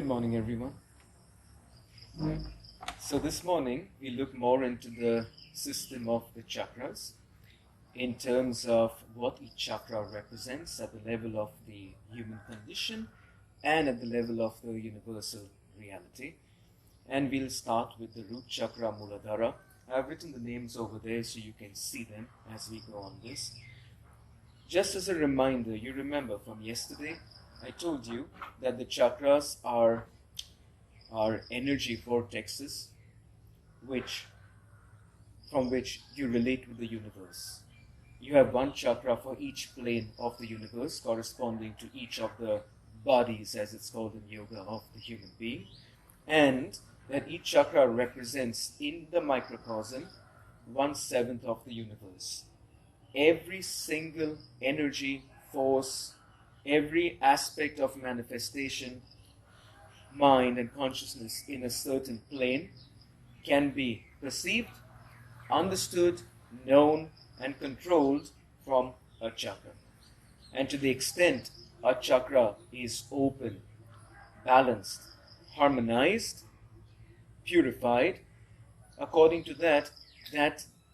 Good morning, everyone. So this morning we look more into the system of the chakras in terms of what each chakra represents at the level of the human condition and at the level of the universal reality. And we'll start with the root chakra, Muladhara. I've written the names over there so you can see them as we go on this. Just as a reminder, you remember from yesterday, I told you that the chakras are energy vortexes from which you relate with the universe. You have one chakra for each plane of the universe corresponding to each of the bodies, as it's called in yoga, of the human being, and that each chakra represents in the microcosm 1/7 of the universe. Every single energy, force, every aspect of manifestation, mind and consciousness in a certain plane can be perceived, understood, known and controlled from a chakra. And to the extent a chakra is open, balanced, harmonized, purified, according to that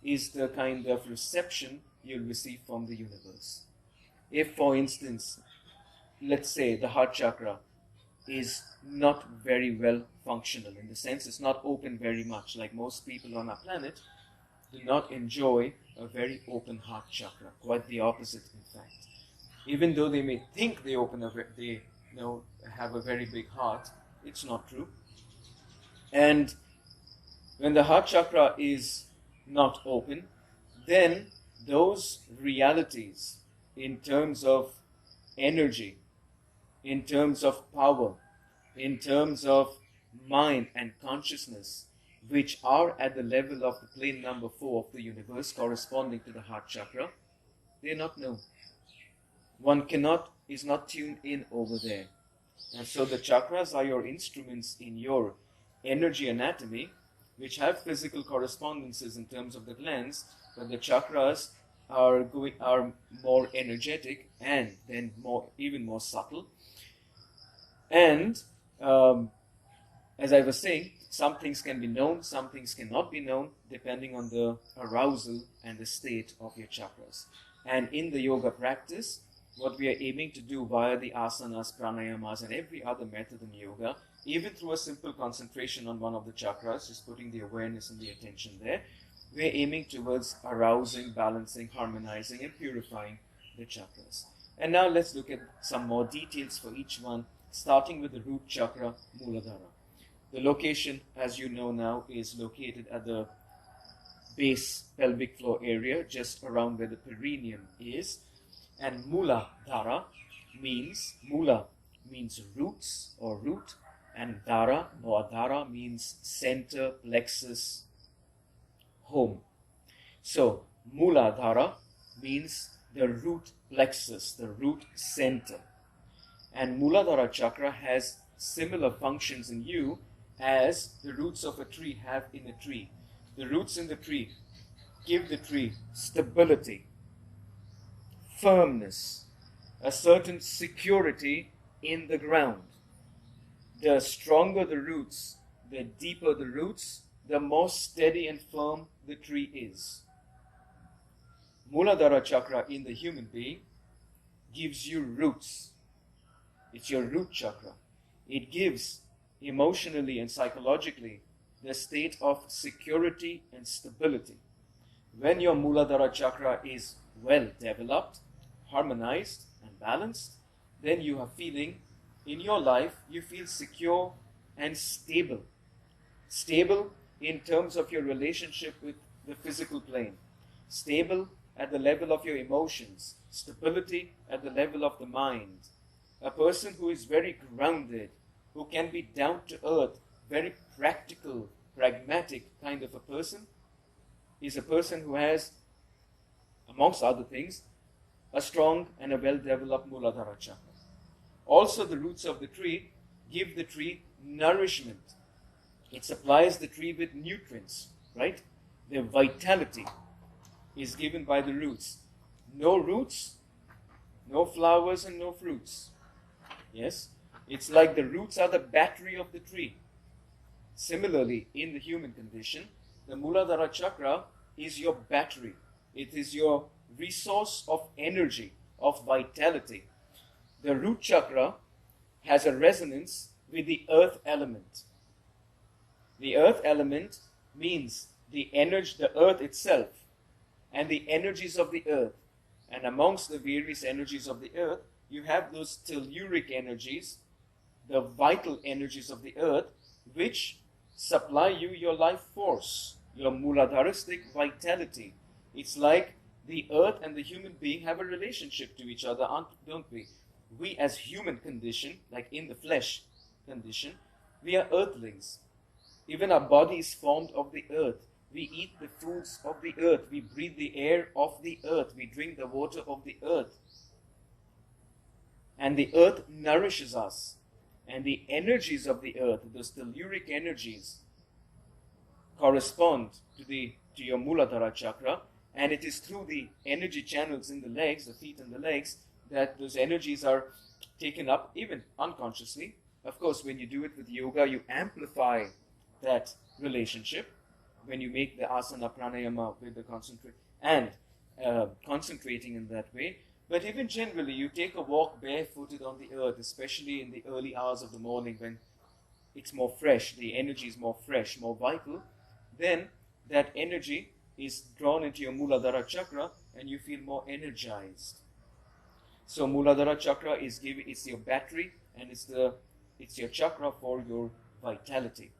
is the kind of reception you'll receive from the universe. If, for instance, let's say the heart chakra is not very well functional, in the sense it's not open very much, like most people on our planet do not enjoy a very open heart chakra, quite the opposite in fact. Even though they may think they have a very big heart, it's not true. And when the heart chakra is not open, then those realities in terms of energy, in terms of power, in terms of mind and consciousness, which are at the level of the plane number 4 of the universe corresponding to the heart chakra, they are not known. One is not tuned in over there. And so the chakras are your instruments in your energy anatomy, which have physical correspondences in terms of the glands, but the chakras are more energetic and then even more subtle. And as I was saying, some things can be known, some things cannot be known, depending on the arousal and the state of your chakras. And in the yoga practice, what we are aiming to do via the asanas, pranayamas, and every other method in yoga, even through a simple concentration on one of the chakras, just putting the awareness and the attention there, we are aiming towards arousing, balancing, harmonizing, and purifying the chakras. And now let's look at some more details for each one, starting with the root chakra, Muladhara. The location, as you know now, is located at the base pelvic floor area, just around where the perineum is. And Muladhara means roots or root, and Dhara or Adhara means center, plexus, home. So Muladhara means the root plexus, the root center. And Muladhara chakra has similar functions in you as the roots of a tree have in a tree. The roots in the tree give the tree stability, firmness, a certain security in the ground. The stronger the roots, the deeper the roots, the more steady and firm the tree is. Muladhara chakra in the human being gives you roots. It's your root chakra. It gives emotionally and psychologically the state of security and stability. When your Muladhara chakra is well developed, harmonized and balanced, then you are feeling, in your life, you feel secure and stable. Stable in terms of your relationship with the physical plane. Stable at the level of your emotions. Stability at the level of the mind. A person who is very grounded, who can be down to earth, very practical, pragmatic kind of a person, is a person who has, amongst other things, a strong and a well-developed Muladhara chakra. Also, the roots of the tree give the tree nourishment. It supplies the tree with nutrients, right? Their vitality is given by the roots. No roots, no flowers and no fruits. Yes? It's like the roots are the battery of the tree. Similarly, in the human condition, the Muladhara chakra is your battery. It is your resource of energy, of vitality. The root chakra has a resonance with the earth element. The earth element means the energy, the earth itself, and the energies of the earth. And amongst the various energies of the earth, you have those telluric energies, the vital energies of the earth, which supply you your life force, your muladharistic vitality. It's like the earth and the human being have a relationship to each other, don't we? We as human condition, like in the flesh condition, we are earthlings. Even our body is formed of the earth. We eat the foods of the earth. We breathe the air of the earth. We drink the water of the earth. And the earth nourishes us. And the energies of the earth, those telluric energies, correspond to your Muladhara chakra. And it is through the energy channels in the legs, the feet and the legs, that those energies are taken up, even unconsciously. Of course, when you do it with yoga, you amplify that relationship. When you make the asana pranayama with the concentrating in that way. But even generally, you take a walk barefooted on the earth, especially in the early hours of the morning when it's more fresh, the energy is more fresh, more vital, then that energy is drawn into your Muladhara chakra and you feel more energized. So Muladhara chakra it's your battery and it's your chakra for your vitality.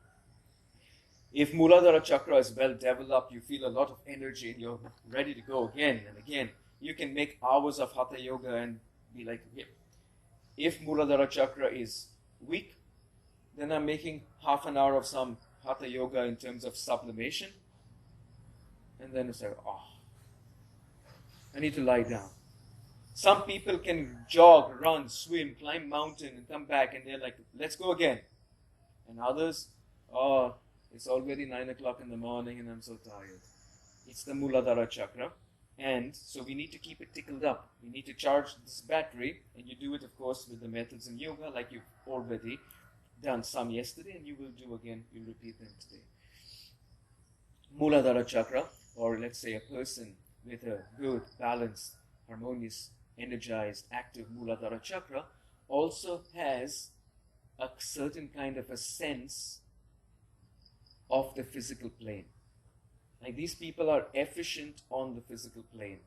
If Muladhara chakra is well developed, you feel a lot of energy and you're ready to go again and again. You can make hours of Hatha yoga and be like, yeah. If Muladhara chakra is weak, then I'm making half an hour of some Hatha yoga in terms of sublimation. And then it's like, I need to lie down. Some people can jog, run, swim, climb mountain and come back and they're like, let's go again. And others, it's already 9 o'clock in the morning and I'm so tired. It's the Muladhara chakra. And so we need to keep it tickled up. We need to charge this battery. And you do it, of course, with the methods in yoga, like you've already done some yesterday and you will do again. You'll repeat them today. Muladhara chakra, or let's say a person with a good, balanced, harmonious, energized, active Muladhara chakra, also has a certain kind of a sense of the physical plane. Like these people are efficient on the physical plane.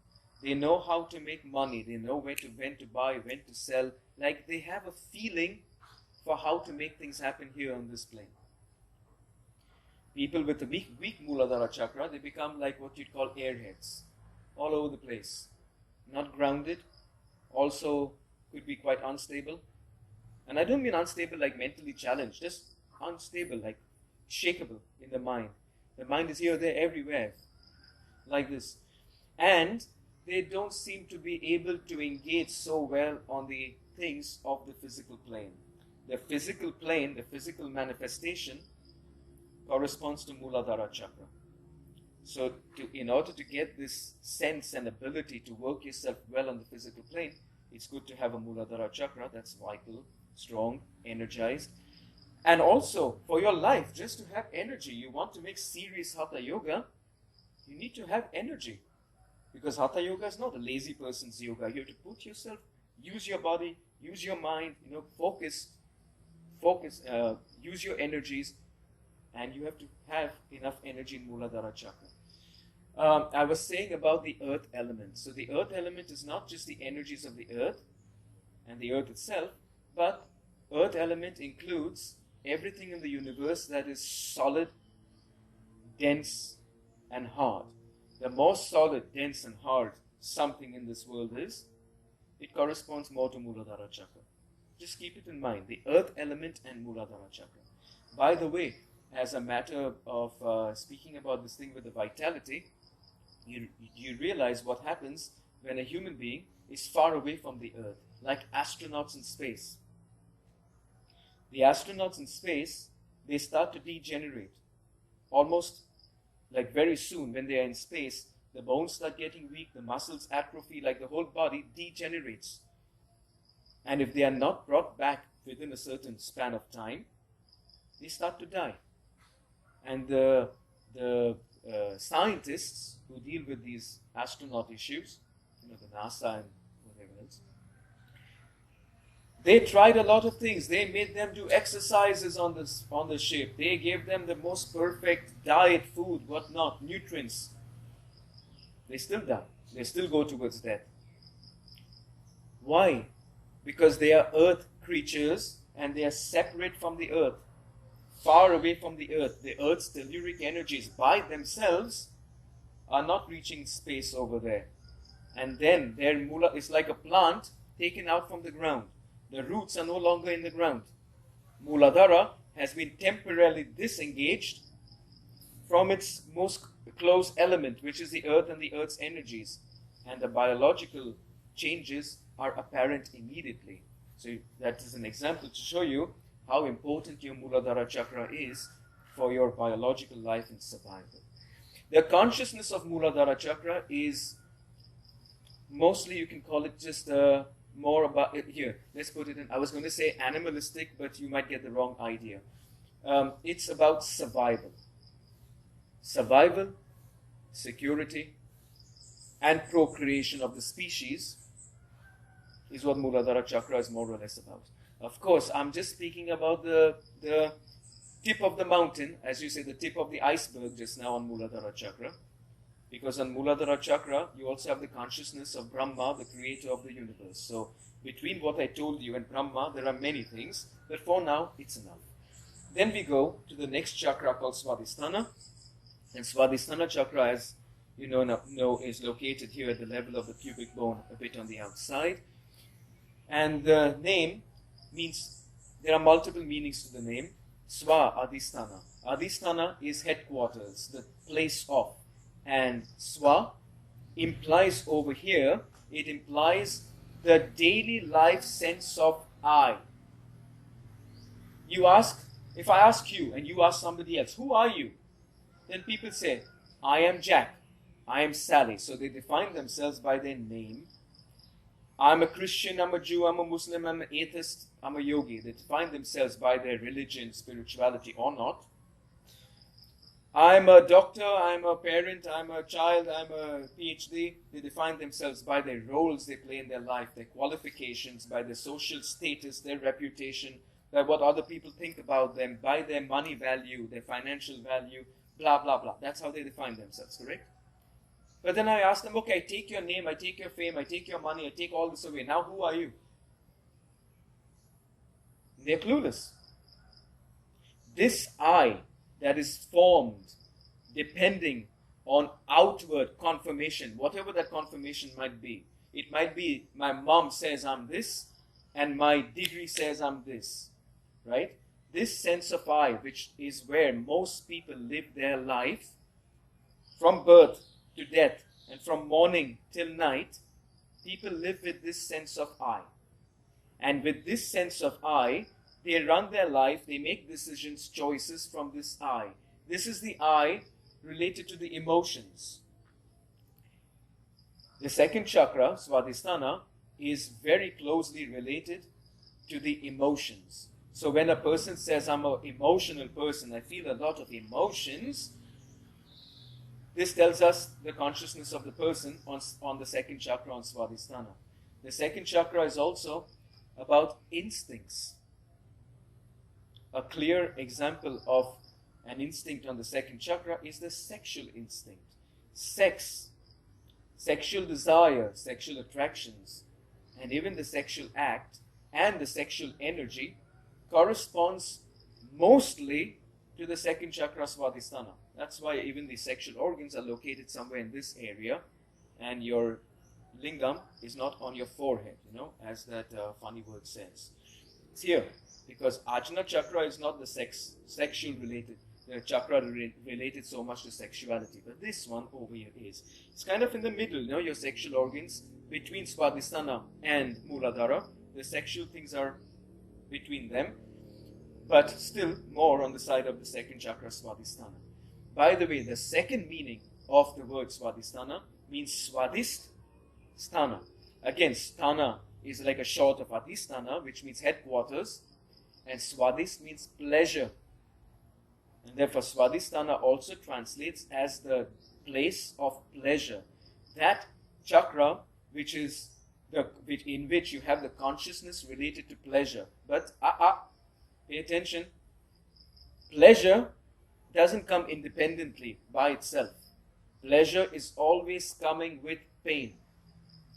They know how to make money. They know when to buy, when to sell. Like they have a feeling for how to make things happen here on this plane. People with a weak Muladhara chakra, they become like what you'd call airheads. All over the place. Not grounded. Also could be quite unstable. And I don't mean unstable like mentally challenged. Just unstable, like shakeable in the mind. The mind is here, there, everywhere, like this. And they don't seem to be able to engage so well on the things of the physical plane. The physical plane, the physical manifestation, corresponds to Muladhara chakra. So in order to get this sense and ability to work yourself well on the physical plane, it's good to have a Muladhara chakra that's vital, strong, energized. And also, for your life, just to have energy, you want to make serious Hatha yoga, you need to have energy. Because Hatha yoga is not a lazy person's yoga. You have to put yourself, use your body, use your mind, focus, use your energies, and you have to have enough energy in Muladhara chakra. I was saying about the earth element. So the earth element is not just the energies of the earth and the earth itself, but earth element includes everything in the universe that is solid, dense, and hard. The more solid, dense, and hard something in this world is, it corresponds more to Muladhara chakra. Just keep it in mind, the earth element and Muladhara chakra. By the way, as a matter of speaking about this thing with the vitality, you realize what happens when a human being is far away from the earth, like astronauts in space. The astronauts in space, they start to degenerate. Almost like very soon when they are in space, the bones start getting weak, the muscles atrophy, like the whole body degenerates. And if they are not brought back within a certain span of time, they start to die. And the scientists who deal with these astronaut issues, the NASA and whatever else, they tried a lot of things. They made them do exercises on the ship. They gave them the most perfect diet, food, whatnot, nutrients. They still die. They still go towards death. Why? Because they are earth creatures and they are separate from the earth, far away from the earth. The earth's telluric energies by themselves are not reaching space over there. And then their mula is like a plant taken out from the ground. The roots are no longer in the ground. Muladhara has been temporarily disengaged from its most close element, which is the earth and the earth's energies. And the biological changes are apparent immediately. So that is an example to show you how important your Muladhara chakra is for your biological life and survival. The consciousness of Muladhara chakra is mostly, you can call it just more about it here. Let's put it in. I was going to say animalistic, but you might get the wrong idea. It's about survival. Survival, security, and procreation of the species is what Muladhara chakra is more or less about. Of course, I'm just speaking about the tip of the mountain, as you say, the tip of the iceberg just now on Muladhara chakra. Because on Muladhara chakra, you also have the consciousness of Brahma, the creator of the universe. So, between what I told you and Brahma, there are many things, but for now, it's enough. Then we go to the next chakra called Swadhisthana. And Swadhisthana chakra, as you know, is located here at the level of the pubic bone, a bit on the outside. And the name means, there are multiple meanings to the name. Swa Adhisthana. Adhisthana is headquarters, the place of. And Swa implies over here, it implies the daily life sense of I. You ask, if I ask you and you ask somebody else, who are you? Then people say, I am Jack, I am Sally. So they define themselves by their name. I'm a Christian, I'm a Jew, I'm a Muslim, I'm an atheist, I'm a yogi. They define themselves by their religion, spirituality or not. I'm a doctor, I'm a parent, I'm a child, I'm a PhD. They define themselves by their roles they play in their life, their qualifications, by their social status, their reputation, by what other people think about them, by their money value, their financial value, blah, blah, blah. That's how they define themselves, correct? But then I ask them, okay, I take your name, I take your fame, I take your money, I take all this away. Now who are you? They're clueless. This I that is formed depending on outward confirmation, whatever that confirmation might be. It might be my mom says I'm this and my degree says I'm this, right? This sense of I, which is where most people live their life from birth to death and from morning till night, people live with this sense of I. And with this sense of I, they run their life, they make decisions, choices from this I. This is the I related to the emotions. The second chakra, Swadhisthana, is very closely related to the emotions. So when a person says, I'm an emotional person, I feel a lot of emotions, this tells us the consciousness of the person on the second chakra, on Swadhisthana. The second chakra is also about instincts. A clear example of an instinct on the second chakra is the sexual instinct. Sex, sexual desire, sexual attractions, and even the sexual act and the sexual energy corresponds mostly to the second chakra, Swadhisthana. That's why even the sexual organs are located somewhere in this area, and your lingam is not on your forehead, as that funny word says. It's here, because Ajna chakra is not the sexual related, the chakra related so much to sexuality, but this one over here is. It's kind of in the middle, your sexual organs, between Swadhisthana and Muladhara. The sexual things are between them, but still more on the side of the second chakra, Swadhisthana. By the way, the second meaning of the word Swadhisthana means Swadhist Sthana. Again, Sthana is like a short of Adhisthana, which means headquarters, and Swadhist means pleasure. And therefore Swadhisthana also translates as the place of pleasure. That chakra which is in which you have the consciousness related to pleasure. But pay attention, pleasure doesn't come independently by itself. Pleasure is always coming with pain.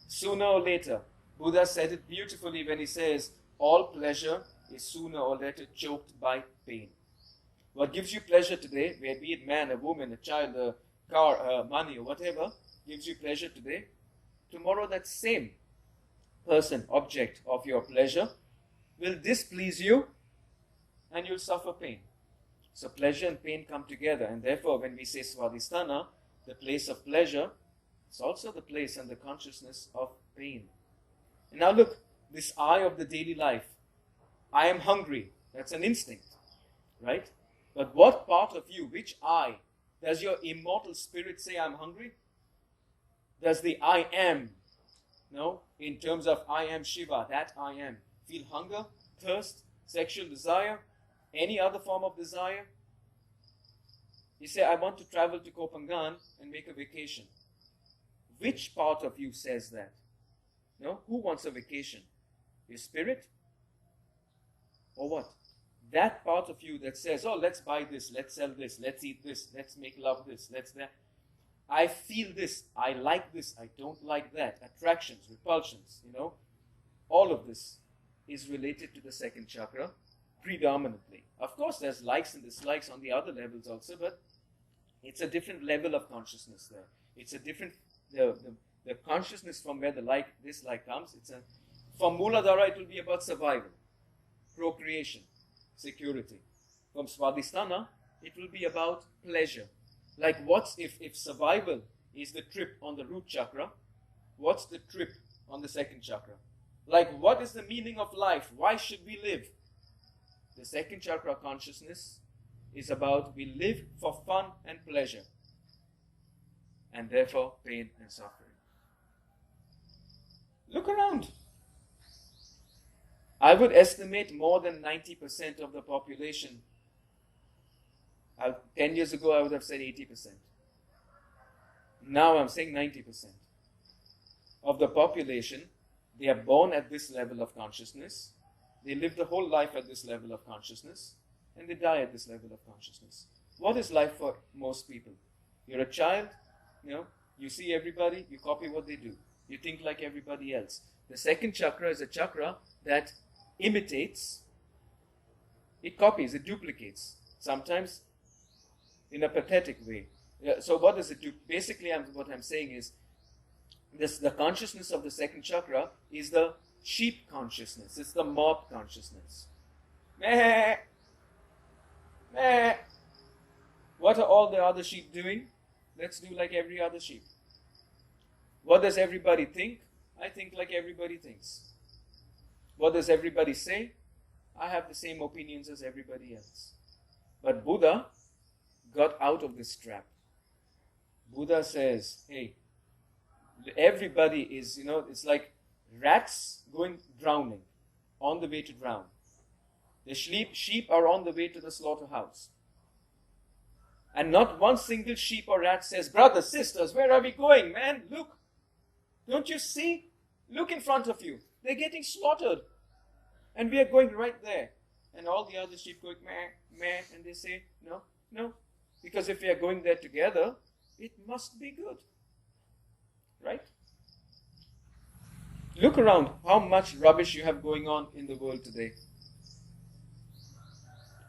Sooner or later, Buddha said it beautifully when he says, all pleasure is sooner or later choked by pain. What gives you pleasure today, be it man, a woman, a child, a car, money, or whatever, gives you pleasure today, tomorrow that same person, object of your pleasure, will displease you and you'll suffer pain. So pleasure and pain come together, and therefore when we say Swadhisthana, the place of pleasure, it's also the place and the consciousness of pain. And now look, this I of the daily life, I am hungry, that's an instinct, right? But what part of you, which I, does your immortal spirit say I'm hungry? Does the I am, no, in terms of I am Shiva, that I am, feel hunger, thirst, sexual desire, any other form of desire? You say, I want to travel to Kopangan and make a vacation. Which part of you says that? No? Who wants a vacation? Your spirit? Or what? That part of you that says, oh, let's buy this, let's sell this, let's eat this, let's make love this, let's that. I feel this, I like this, I don't like that. Attractions, repulsions, all of this is related to the second chakra predominantly. Of course, there's likes and dislikes on the other levels also, but it's a different level of consciousness there. It's a different, the consciousness from where the dislike comes. From Mooladhara, it will be about survival, procreation, security. From Swadhisthana, it will be about pleasure. Like if survival is the trip on the root chakra, what's the trip on the second chakra? Like what is the meaning of life? Why should we live? The second chakra consciousness is about we live for fun and pleasure, and therefore pain and suffering. Look around. I would estimate more than 90% of the population. 10 years ago, I would have said 80%. Now I'm saying 90%. Of the population, they are born at this level of consciousness. They live the whole life at this level of consciousness. And they die at this level of consciousness. What is life for most people? You're a child, you see everybody, you copy what they do. You think like everybody else. The second chakra is a chakra that imitates, it copies, it duplicates. Sometimes in a pathetic way. So what does it do? Basically, what I'm saying is, the consciousness of the second chakra is the sheep consciousness. It's the mob consciousness. Meh. Meh. What are all the other sheep doing? Let's do like every other sheep. What does everybody think? I think like everybody thinks. What does everybody say? I have the same opinions as everybody else. But Buddha got out of this trap. Buddha says, hey, everybody is, it's like rats drowning, on the way to drown. The sheep are on the way to the slaughterhouse. And not one single sheep or rat says, brothers, sisters, where are we going, man? Look, don't you see? Look in front of you. They're getting slaughtered. And we are going right there. And all the other sheep going, meh, meh, and they say, no, no. Because if we are going there together, it must be good. Right? Look around how much rubbish you have going on in the world today.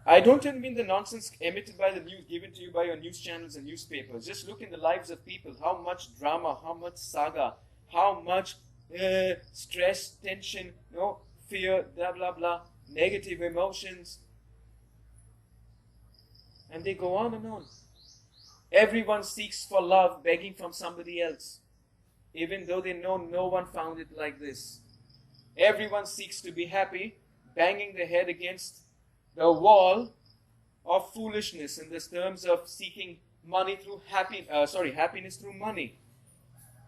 I don't even mean the nonsense emitted by the news, given to you by your news channels and newspapers. Just look in the lives of people, how much drama, how much saga, how much stress, tension, fear, blah, blah, blah, negative emotions. And they go on and on. Everyone seeks for love, begging from somebody else, even though they know no one found it like this. Everyone seeks to be happy, banging their head against the wall of foolishness in the terms of seeking money through happiness through money,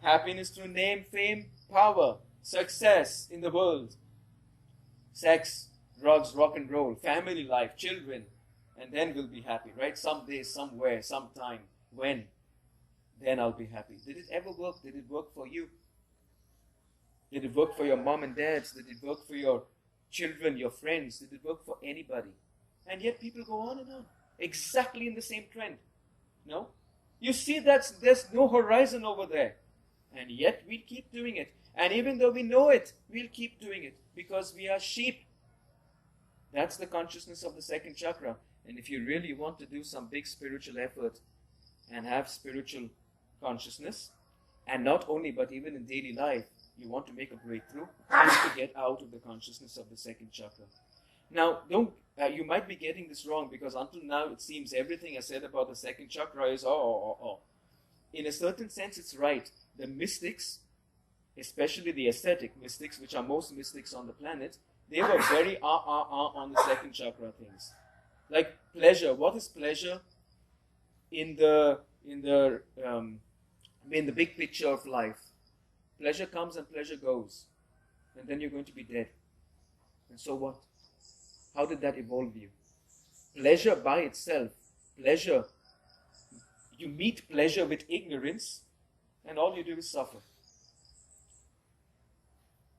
happiness through name, fame, power, success in the world, sex, drugs, rock and roll, family life, children, and then we'll be happy, right? Someday, somewhere, sometime, when, then I'll be happy. Did it ever work? Did it work for you? Did it work for your mom and dads? Did it work for your children, your friends? Did it work for anybody? And yet people go on and on, exactly in the same trend. No? You see that there's no horizon over there. And yet we keep doing it. And even though we know it, we'll keep doing it because we are sheep. That's the consciousness of the second chakra. And if you really want to do some big spiritual effort and have spiritual consciousness, and not only, but even in daily life, you want to make a breakthrough, you have to get out of the consciousness of the second chakra. Now, you might be getting this wrong because until now it seems everything I said about the second chakra is In a certain sense, it's right. The mystics, especially the ascetic mystics, which are most mystics on the planet, they were very on the second chakra things. Like pleasure. What is pleasure in the big picture of life? Pleasure comes and pleasure goes. And then you're going to be dead. And so what? How did that evolve you? Pleasure by itself, you meet pleasure with ignorance, and all you do is suffer.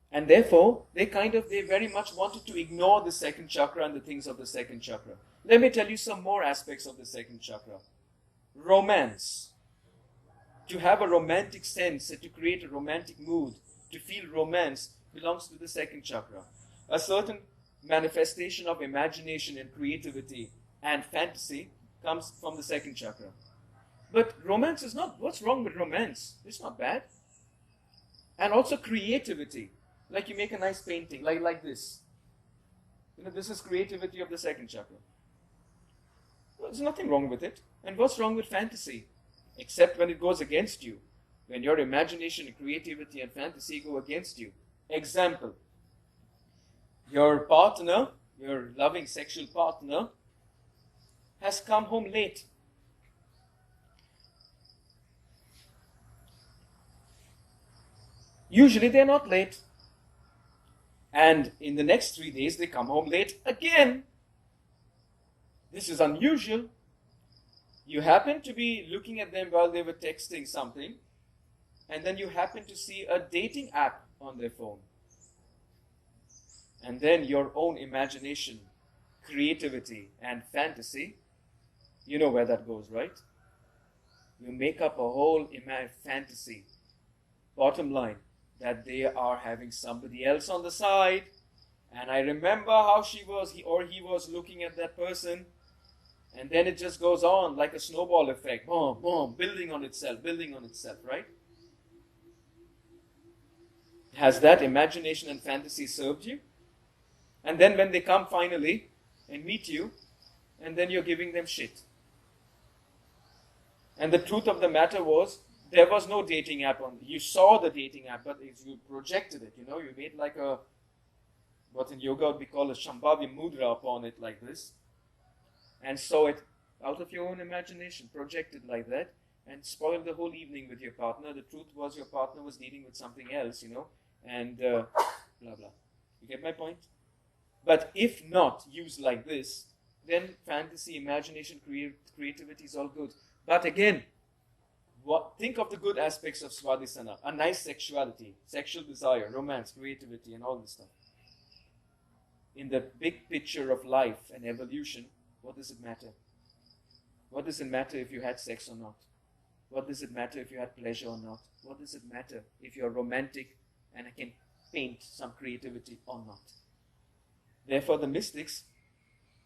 And therefore, they very much wanted to ignore the second chakra and the things of the second chakra. Let me tell you some more aspects of the second chakra. Romance. To have a romantic sense, to create a romantic mood, to feel romance, belongs to the second chakra. A certain manifestation of imagination and creativity and fantasy comes from the second chakra. But romance is not, what's wrong with romance? It's not bad. And also creativity. Like you make a nice painting, like this. This is creativity of the second chakra. Well, there's nothing wrong with it. And what's wrong with fantasy? Except when it goes against you. When your imagination, creativity and fantasy go against you. Example. Your partner, your loving sexual partner, has come home late. Usually they're not late. And in the next 3 days they come home late again. This is unusual. You happen to be looking at them while they were texting something, and then you happen to see a dating app on their phone. And then your own imagination, creativity, and fantasy, you know where that goes, right? You make up a whole fantasy. Bottom line, that they are having somebody else on the side. And I remember how he was looking at that person. And then it just goes on like a snowball effect. Boom, boom, building on itself, right? Has that imagination and fantasy served you? And then when they come finally and meet you, and then you're giving them shit. And the truth of the matter was, there was no dating app on. You saw the dating app, but you projected it. You made like what in yoga would be called a Shambhavi mudra upon it like this. And saw it out of your own imagination, projected like that, and spoiled the whole evening with your partner. The truth was your partner was dealing with something else, and blah, blah. You get my point? But if not used like this, then fantasy, imagination, creativity is all good. But again, think of the good aspects of Swadhisthana. A nice sexuality, sexual desire, romance, creativity, and all this stuff. In the big picture of life and evolution, what does it matter? What does it matter if you had sex or not? What does it matter if you had pleasure or not? What does it matter if you're romantic and can paint some creativity or not? Therefore, the mystics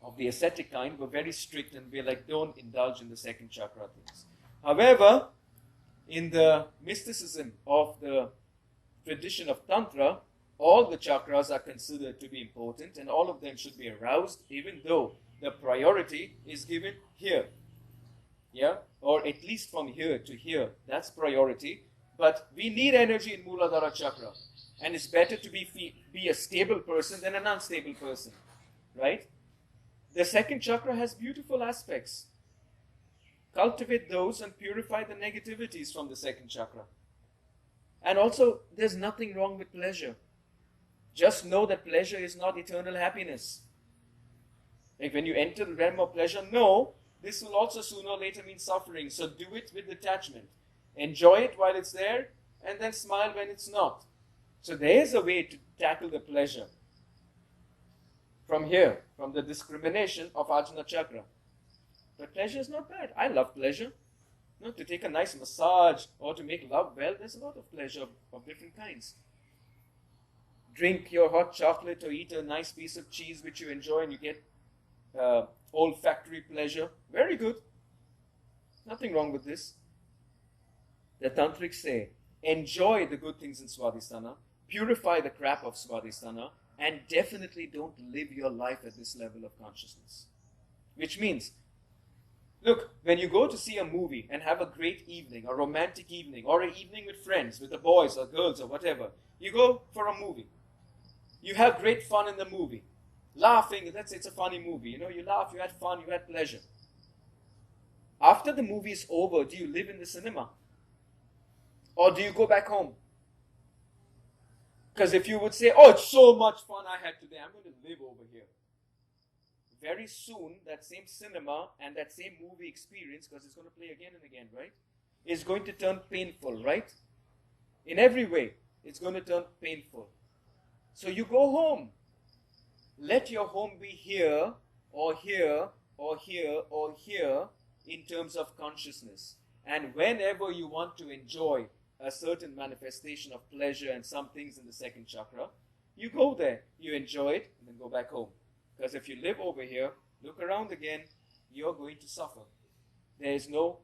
of the ascetic kind were very strict and were like, don't indulge in the second chakra things. However, in the mysticism of the tradition of Tantra, all the chakras are considered to be important and all of them should be aroused, even though the priority is given here. Yeah? Or at least from here to here. That's priority. But we need energy in Muladhara chakra. And it's better to be a stable person than an unstable person. Right? The second chakra has beautiful aspects. Cultivate those and purify the negativities from the second chakra. And also, there's nothing wrong with pleasure. Just know that pleasure is not eternal happiness. Like when you enter the realm of pleasure, no, this will also sooner or later mean suffering. So do it with detachment. Enjoy it while it's there, and then smile when it's not. So there is a way to tackle the pleasure. From here, from the discrimination of Ajna Chakra. But pleasure is not bad. I love pleasure. No, to take a nice massage or to make love, well, there's a lot of pleasure of different kinds. Drink your hot chocolate or eat a nice piece of cheese which you enjoy and you get olfactory pleasure. Very good. Nothing wrong with this. The tantrics say, enjoy the good things in Swadhisthana, purify the crap of Swadhisthana, and definitely don't live your life at this level of consciousness. Which means, look, when you go to see a movie and have a great evening, a romantic evening, or an evening with friends, with the boys or girls or whatever, you go for a movie. You have great fun in the movie. Laughing, let's say it's a funny movie. You laugh, you had fun, you had pleasure. After the movie is over, do you live in the cinema? Or do you go back home? Because if you would say, oh, it's so much fun I had today, I'm going to live over here. Very soon, that same cinema and that same movie experience, because it's going to play again and again, right, is going to turn painful, right? In every way, it's going to turn painful. So you go home. Let your home be here, or here, or here, or here, in terms of consciousness. And whenever you want to enjoy a certain manifestation of pleasure and some things in the second chakra, you go there, you enjoy it, and then go back home. Because if you live over here, look around again, you're going to suffer. There is no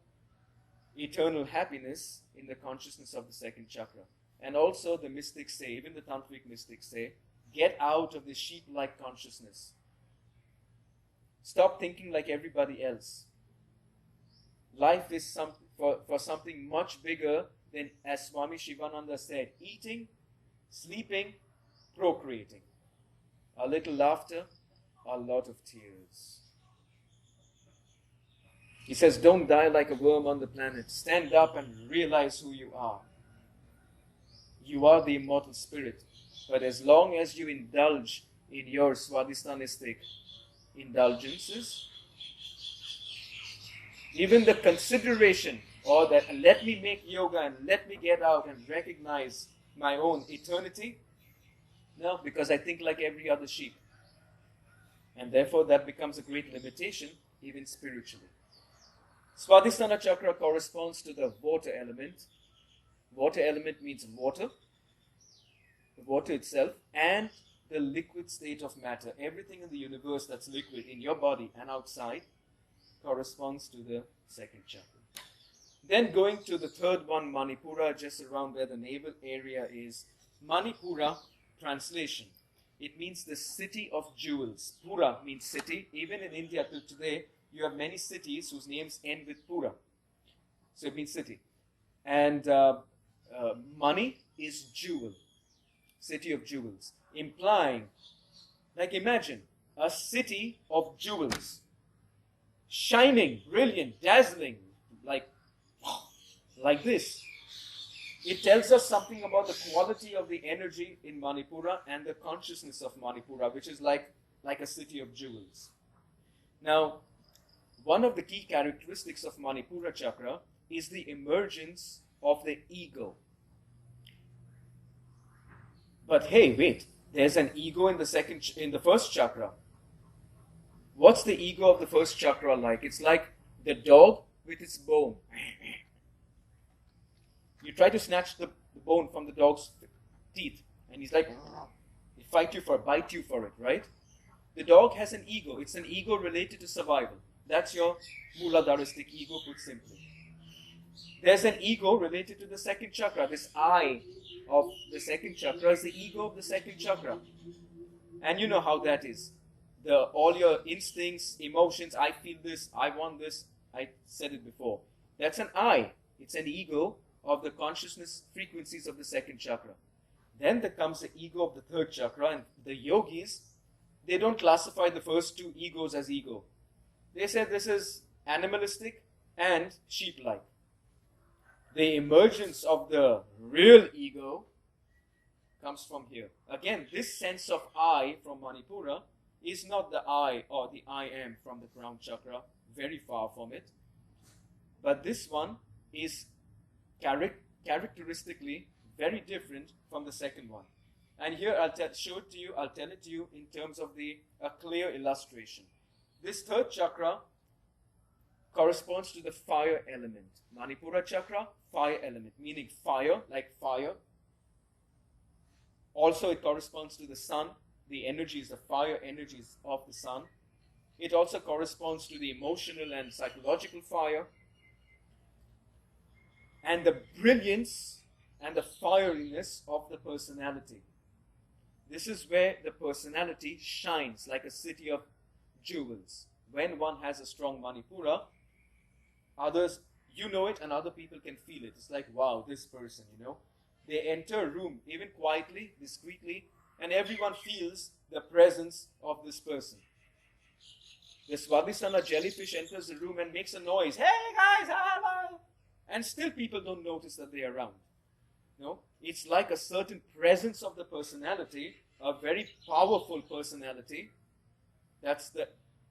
eternal happiness in the consciousness of the second chakra. And also the mystics say, even the tantric mystics say, get out of this sheep-like consciousness. Stop thinking like everybody else. Life is for something much bigger than, as Swami Shivananda said, eating, sleeping, procreating. A little laughter, a lot of tears. He says, don't die like a worm on the planet. Stand up and realize who you are. You are the immortal spirit. But as long as you indulge in your swadhisthanaistic indulgences, even the consideration, or that let me make yoga and let me get out and recognize my own eternity, no, because I think like every other sheep. And therefore that becomes a great limitation, even spiritually. Swadhisthana chakra corresponds to the water element. Water element means water, the water itself, and the liquid state of matter. Everything in the universe that's liquid in your body and outside corresponds to the second chakra. Then going to the third one, Manipura, just around where the navel area is. Manipura, translation. It means the city of jewels. Pura means city. Even in India till today, you have many cities whose names end with Pura. So it means city. And Mani is jewel. City of jewels. Implying, like imagine, a city of jewels. Shining, brilliant, dazzling, like this. It tells us something about the quality of the energy in Manipura and the consciousness of Manipura, which is like a city of jewels. Now, one of the key characteristics of Manipura chakra is the emergence of the ego. But hey, wait, there's an ego in the first chakra. What's the ego of the first chakra like? It's like the dog with its bone. You try to snatch the bone from the dog's teeth, and he's like, he bite you for it, right? The dog has an ego. It's an ego related to survival. That's your Mooladharistic ego, put simply. There's an ego related to the second chakra. This I of the second chakra is the ego of the second chakra. And you know how that is. All your instincts, emotions, I feel this, I want this, I said it before. That's an I. It's an ego of the consciousness frequencies of the second chakra. Then there comes the ego of the third chakra, and the yogis, they don't classify the first two egos as ego. They say this is animalistic and sheep-like. The emergence of the real ego comes from here. Again, this sense of I from Manipura is not the I or the I am from the crown chakra, very far from it. But this one is characteristically very different from the second one. And here I'll tell it to you in terms of a clear illustration. This third chakra corresponds to the fire element. Manipura chakra, fire element, meaning fire, like fire. Also, it corresponds to the sun. The energies, the fire energies of the sun. It also corresponds to the emotional and psychological fire. And the brilliance and the fieriness of the personality. This is where the personality shines like a city of jewels. When one has a strong Manipura, others, you know it and other people can feel it. It's like, wow, this person, They enter a room, even quietly, discreetly, and everyone feels the presence of this person. The Swadhisthana jellyfish enters the room and makes a noise. Hey guys, hello! And still people don't notice that they're around. It's like a certain presence of the personality, a very powerful personality. That's the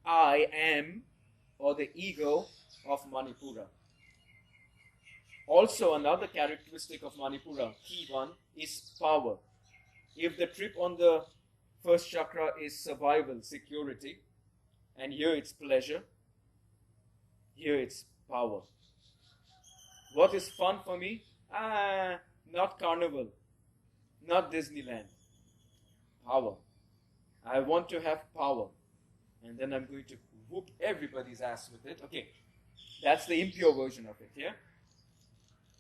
I am, or the ego of Manipura. Also, another characteristic of Manipura, key one, is power. If the trip on the first chakra is survival, security, and here it's pleasure, here it's power. What is fun for me? Not carnival, not Disneyland. Power. I want to have power. And then I'm going to whoop everybody's ass with it. Okay, that's the impure version of it, yeah?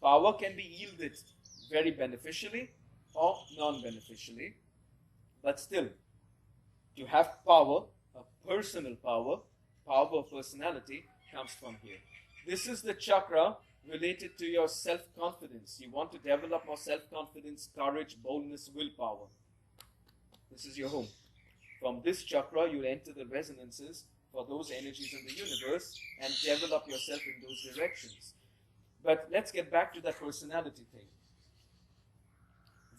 Power can be yielded very beneficially or non-beneficially. But still, to have power, a personal power, power of personality, comes from here. This is the chakra related to your self-confidence. You want to develop more self-confidence, courage, boldness, willpower. This is your home. From this chakra, you'll enter the resonances for those energies in the universe and develop yourself in those directions. But let's get back to that personality thing.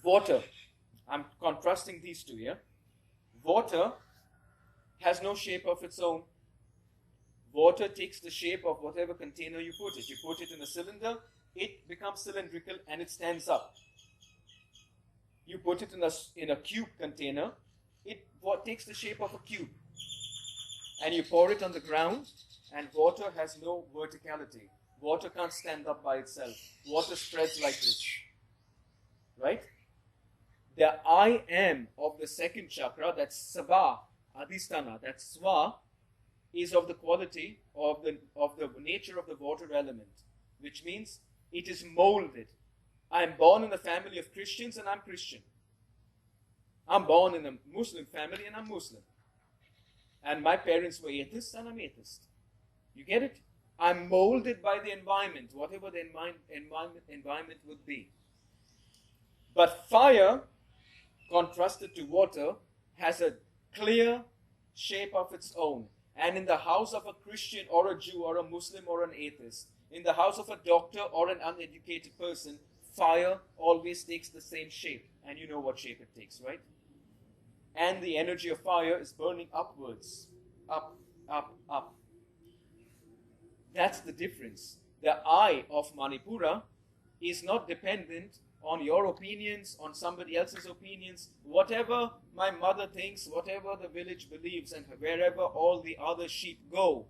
Water. I'm contrasting these two here. Water has no shape of its own. Water takes the shape of whatever container you put it. You put it in a cylinder, it becomes cylindrical and it stands up. You put it in a cube container, it takes the shape of a cube. And you pour it on the ground, and water has no verticality. Water can't stand up by itself. Water spreads like this. Right? The I am of the second chakra, that's Sava, Adhisthana, that's Sva, is of the quality of the nature of the water element, which means it is molded. I am born in a family of Christians and I'm Christian. I'm born in a Muslim family and I'm Muslim. And my parents were atheists and I'm atheist. You get it? I'm molded by the environment, whatever the environment would be. But fire, contrasted to water, has a clear shape of its own. And in the house of a Christian or a Jew or a Muslim or an atheist, in the house of a doctor or an uneducated person, fire always takes the same shape. And you know what shape it takes, right? And the energy of fire is burning upwards. Up, up, up. That's the difference. The I of Manipura is not dependent on your opinions, on somebody else's opinions. Whatever my mother thinks, whatever the village believes, and wherever all the other sheep go,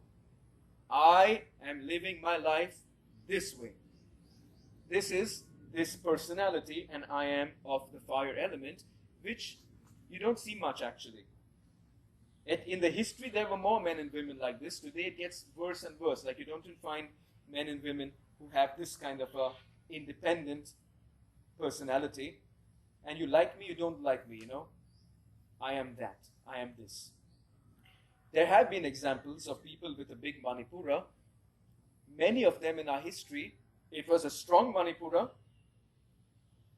I am living my life this way. This is this personality, and I am of the fire element, which you don't see much actually. In the history, there were more men and women like this. Today, it gets worse and worse. Like, you don't find men and women who have this kind of a independent personality. And you like me, you don't like me, I am that. I am this. There have been examples of people with a big Manipura. Many of them in our history, it was a strong Manipura,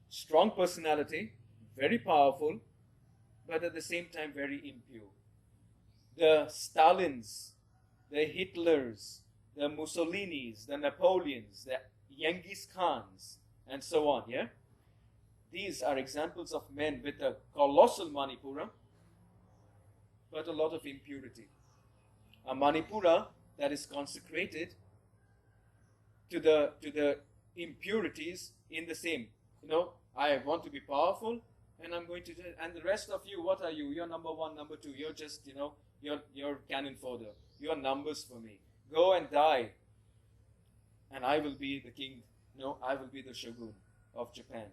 strong personality, very powerful, but at the same time very impure. The Stalins, the Hitlers, the Mussolinis, the Napoleons, the Genghis Khans, and so on, yeah? These are examples of men with a colossal Manipura, but a lot of impurity. A Manipura that is consecrated to the impurities in the same. I want to be powerful, and I'm going to do, and the rest of you, what are you? You're number one, number two. You're just, you're cannon fodder. You're numbers for me. Go and die, and I will be the king. I will be the shogun of Japan.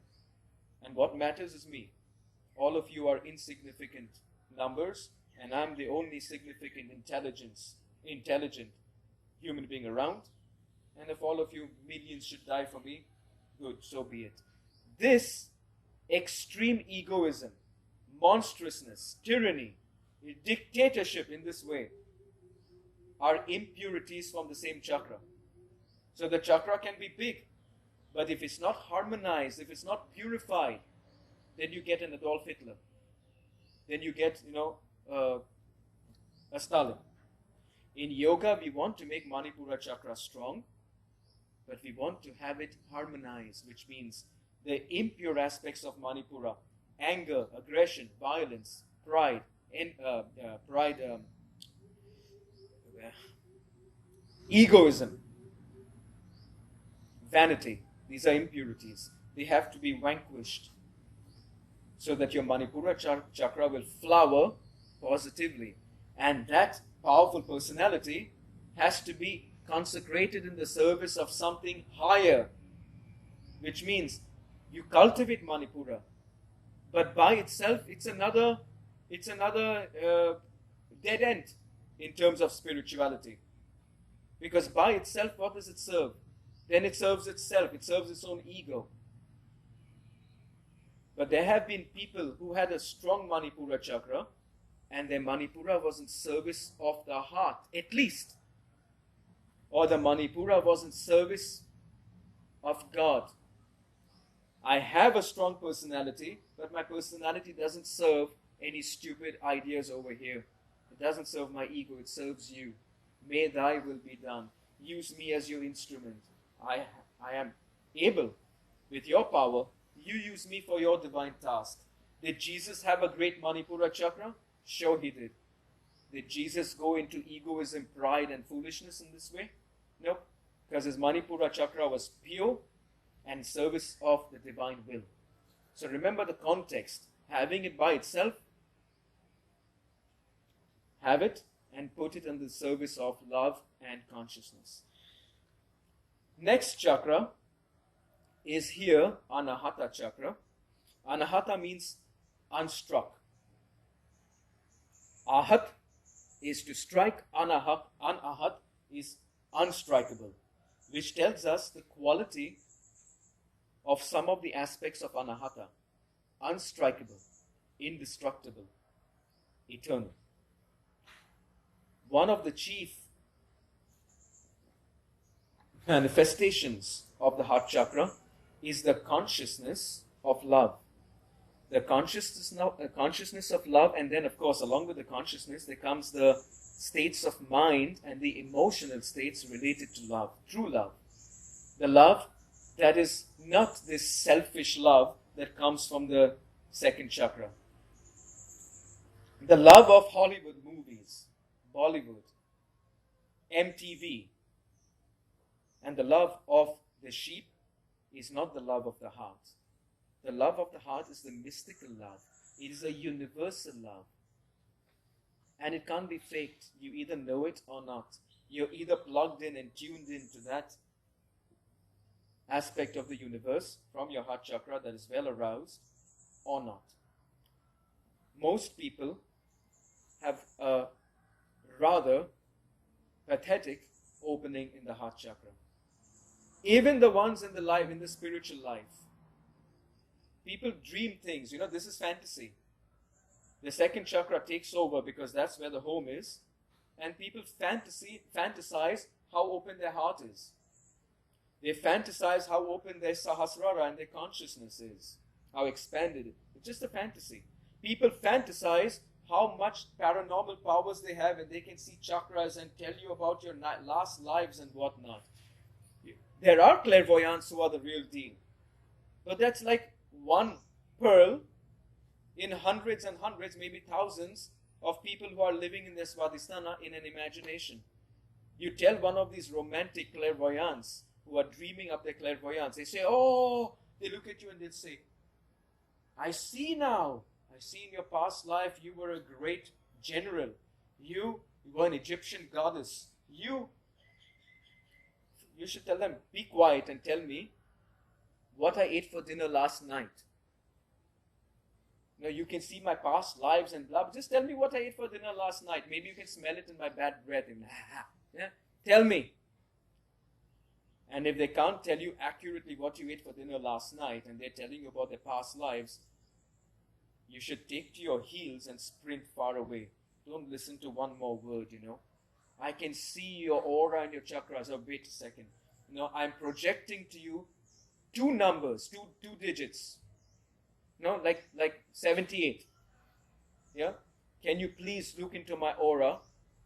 And what matters is me. All of you are insignificant numbers, and I'm the only significant intelligent human being around. And if all of you millions should die for me, good, so be it. This extreme egoism, monstrousness, tyranny, dictatorship in this way are impurities from the same chakra. So the chakra can be big, but if it's not harmonized, if it's not purified, then you get an Adolf Hitler. Then you get, a Stalin. In yoga, we want to make Manipura chakra strong, but we want to have it harmonized, which means the impure aspects of Manipura, anger, aggression, violence, pride, egoism, vanity. These are impurities. They have to be vanquished so that your Manipura chakra will flower positively. And that powerful personality has to be consecrated in the service of something higher, which means you cultivate Manipura, but by itself it's another dead end in terms of spirituality. Because by itself, what does it serve? Then it serves itself. It serves its own ego. But there have been people who had a strong Manipura chakra, and their Manipura was in service of the heart, at least. Or the Manipura was in service of God. I have a strong personality, but my personality doesn't serve any stupid ideas over here. It doesn't serve my ego, it serves you. May thy will be done. Use me as your instrument. I am able, with your power, you use me for your divine task. Did Jesus have a great Manipura chakra? Sure he did. Did Jesus go into egoism, pride and foolishness in this way? Nope. Because his Manipura chakra was pure and service of the divine will. So remember the context. Having it by itself, have it and put it in the service of love and consciousness. Next chakra is here, Anahata chakra. Anahata means unstruck. Ahat is to strike, anahat is unstrikable, which tells us the quality of some of the aspects of Anahata. Unstrikable, indestructible, eternal. One of the chief manifestations of the heart chakra is the consciousness of love. The consciousness of love, and then of course along with the consciousness there comes the states of mind and the emotional states related to love, true love. The love that is not this selfish love that comes from the second chakra. The love of Hollywood movies, Bollywood, MTV, and the love of the sheep is not the love of the heart. The love of the heart is the mystical love. It is a universal love. And it can't be faked. You either know it or not. You're either plugged in and tuned into that aspect of the universe from your heart chakra that is well aroused or not. Most people have a rather pathetic opening in the heart chakra. Even the ones in the spiritual life. People dream things. This is fantasy. The second chakra takes over because that's where the home is. And people fantasize how open their heart is. They fantasize how open their sahasrara and their consciousness is. How expanded it. It's just a fantasy. People fantasize how much paranormal powers they have and they can see chakras and tell you about your last lives and whatnot. There are clairvoyants who are the real deal. But that's like one pearl in hundreds and hundreds, maybe thousands of people who are living in this Svadhisthana in an imagination. You tell one of these romantic clairvoyants who are dreaming up their clairvoyance, they say, oh, they look at you and they'll say, I see now. I see in your past life you were a great general. You were an Egyptian goddess. You should tell them, be quiet and tell me what I ate for dinner last night. Now you can see my past lives and blah, but just tell me what I ate for dinner last night. Maybe you can smell it in my bad breath. Yeah? Tell me. And if they can't tell you accurately what you ate for dinner last night and they're telling you about their past lives, you should take to your heels and sprint far away. Don't listen to one more word, I can see your aura and your chakras. Oh, wait a second. I'm projecting to you two numbers, two digits. Like 78. Yeah? Can you please look into my aura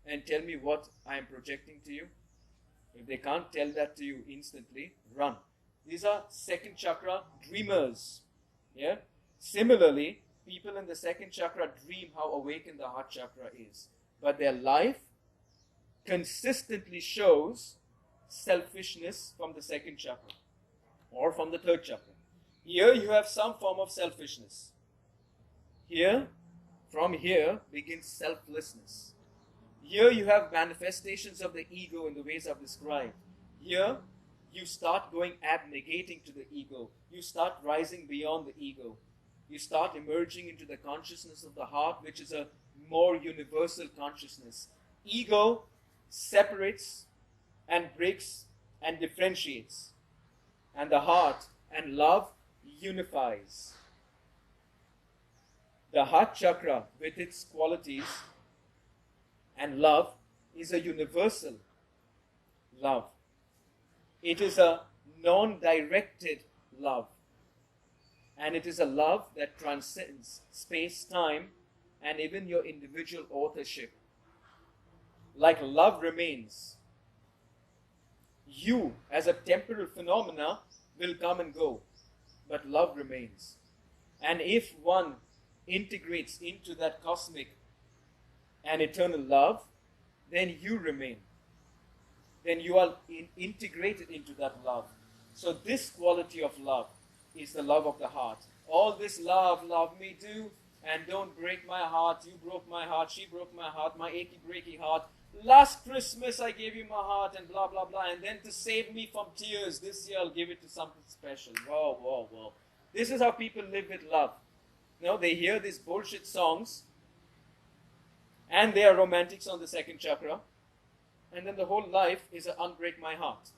and tell me what I am projecting to you? If they can't tell that to you instantly, run. These are second chakra dreamers. Yeah? Similarly, people in the second chakra dream how awakened the heart chakra is. But their life consistently shows selfishness from the second chakra or from the third chakra. Here you have some form of selfishness. From here begins selflessness. Here you have manifestations of the ego in the ways I've described. Here you start going abnegating to the ego. You start rising beyond the ego. You start emerging into the consciousness of the heart, which is a more universal consciousness. Ego separates and breaks and differentiates. And the heart and love unifies. The heart chakra, with its qualities and love, is a universal love. It is a non-directed love. And it is a love that transcends space, time, and even your individual authorship. Like love remains, you as a temporal phenomena will come and go, but love remains. And if one integrates into that cosmic and eternal love, then you remain. Then you are integrated into that love. So this quality of love is the love of the heart. All this love me do, and don't break my heart. You broke my heart, she broke my heart, my achy breaky heart. Last Christmas I gave you my heart and blah blah blah, and then to save me from tears, this year I'll give it to something special. Whoa. This is how people live with love. They hear these bullshit songs and they are romantics on the second chakra, and then the whole life is an unbreak my heart.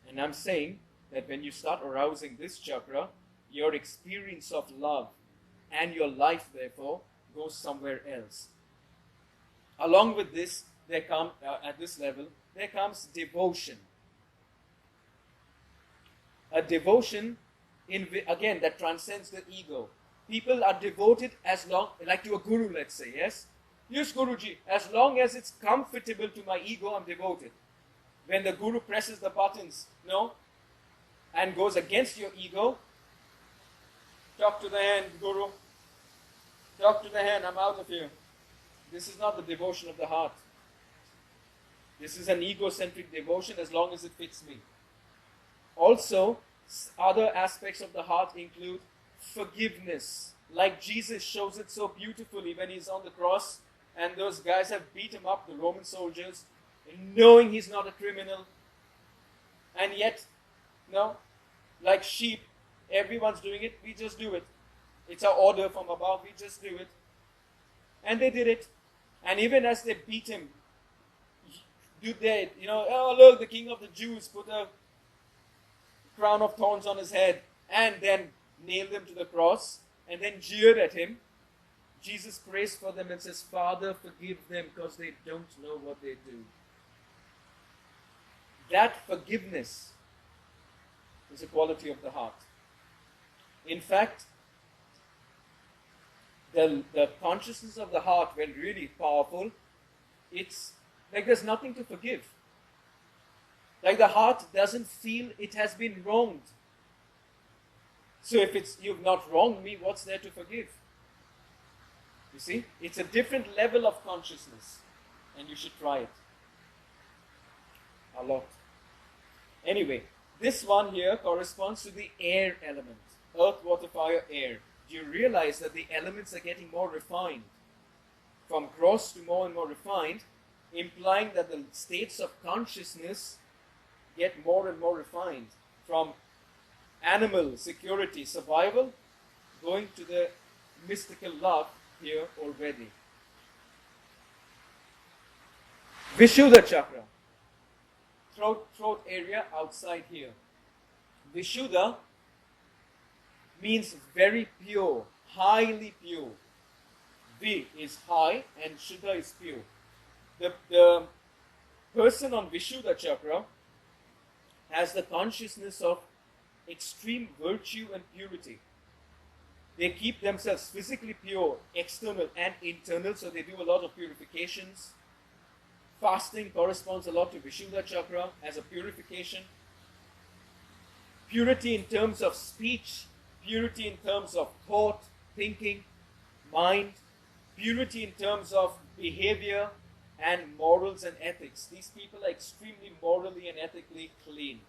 And I'm saying that when you start arousing this chakra, your experience of love and your life therefore goes somewhere else. Along with this, at this level, there comes devotion. A devotion, again, that transcends the ego. People are devoted as long, like to a guru, let's say, yes? Yes, Guruji, as long as it's comfortable to my ego, I'm devoted. When the guru presses the buttons, and goes against your ego, talk to the hand, Guru. Talk to the hand, I'm out of here. This is not the devotion of the heart. This is an egocentric devotion as long as it fits me. Also, other aspects of the heart include forgiveness. Like Jesus shows it so beautifully when he's on the cross and those guys have beat him up, the Roman soldiers, knowing he's not a criminal. And yet, like sheep, everyone's doing it, we just do it. It's our order from above, we just do it. And they did it. And even as they beat him, oh look, the king of the Jews put a crown of thorns on his head and then nailed him to the cross and then jeered at him. Jesus prays for them and says, Father, forgive them because they don't know what they do. That forgiveness is a quality of the heart. In fact, the consciousness of the heart, when really powerful, it's like there's nothing to forgive. Like the heart doesn't feel it has been wronged. So if it's you've not wronged me, what's there to forgive? You see, it's a different level of consciousness, and you should try it a lot. Anyway, this one here corresponds to the air element. Earth, water, fire, air. Do you realize that the elements are getting more refined? From gross to more and more refined, implying that the states of consciousness get more and more refined. From animal, security, survival, going to the mystical love here already. Vishuddha chakra. Throat area outside here. Vishuddha means very pure, highly pure. Vi is high and Shuddha is pure. The person on Vishuddha chakra has the consciousness of extreme virtue and purity. They keep themselves physically pure, external and internal, so they do a lot of purifications. Fasting corresponds a lot to Vishuddha chakra as a purification. Purity in terms of speech, purity in terms of thought, thinking, mind, purity in terms of behavior and morals and ethics. These people are extremely morally and ethically clean.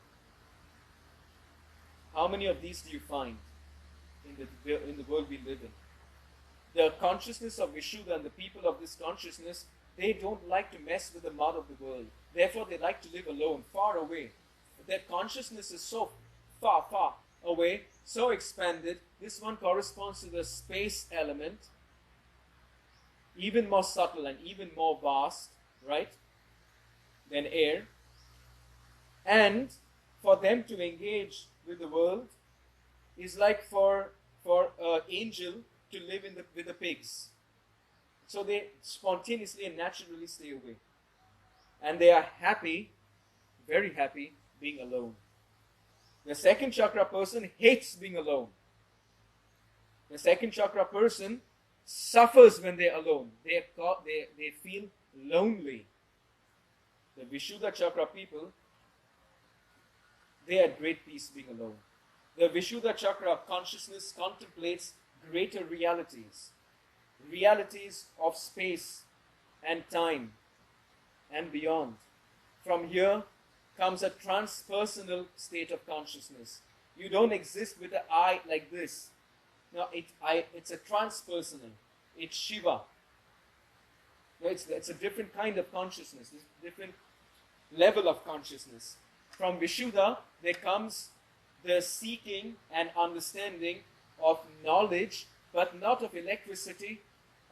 How many of these do you find in the world we live in? The consciousness of Vishuddha and the people of this consciousness, they don't like to mess with the mud of the world. Therefore, they like to live alone, far away. Their consciousness is so far, far away, so expanded. This one corresponds to the space element, even more subtle and even more vast, right, than air. And for them to engage with the world is like for an angel to live with the pigs. So they spontaneously and naturally stay away. And they are happy, very happy, being alone. The second chakra person hates being alone. The second chakra person suffers when they're alone. They feel lonely. The Vishuddha chakra people, they are at great peace being alone. The Vishuddha chakra consciousness contemplates greater realities. Realities of space and time and beyond. From here comes a transpersonal state of consciousness. You don't exist with the I like this. No, it's a transpersonal. It's Shiva. No, it's a different kind of consciousness, it's a different level of consciousness. From Vishuddha, there comes the seeking and understanding of knowledge, but not of electricity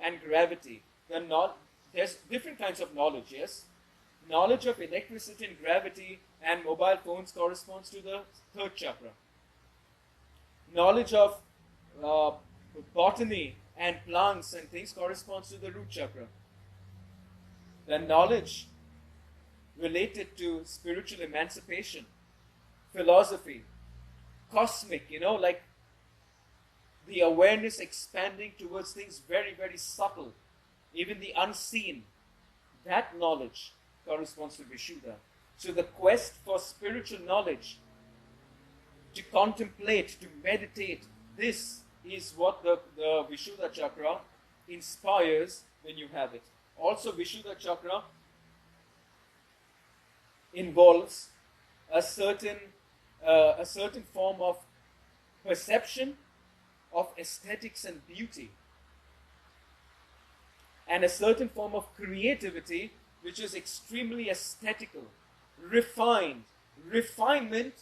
and gravity. There's different kinds of knowledge, yes? Knowledge of electricity and gravity and mobile phones corresponds to the third chakra. Knowledge of botany and plants and things corresponds to the root chakra. The knowledge related to spiritual emancipation, philosophy, cosmic, like the awareness expanding towards things very, very subtle, even the unseen, that knowledge corresponds to Vishuddha. So the quest for spiritual knowledge, to contemplate, to meditate, this is what the Vishuddha chakra inspires when you have it. Also, Vishuddha chakra involves a certain form of perception of aesthetics and beauty, and a certain form of creativity which is extremely aesthetical, refined. Refinement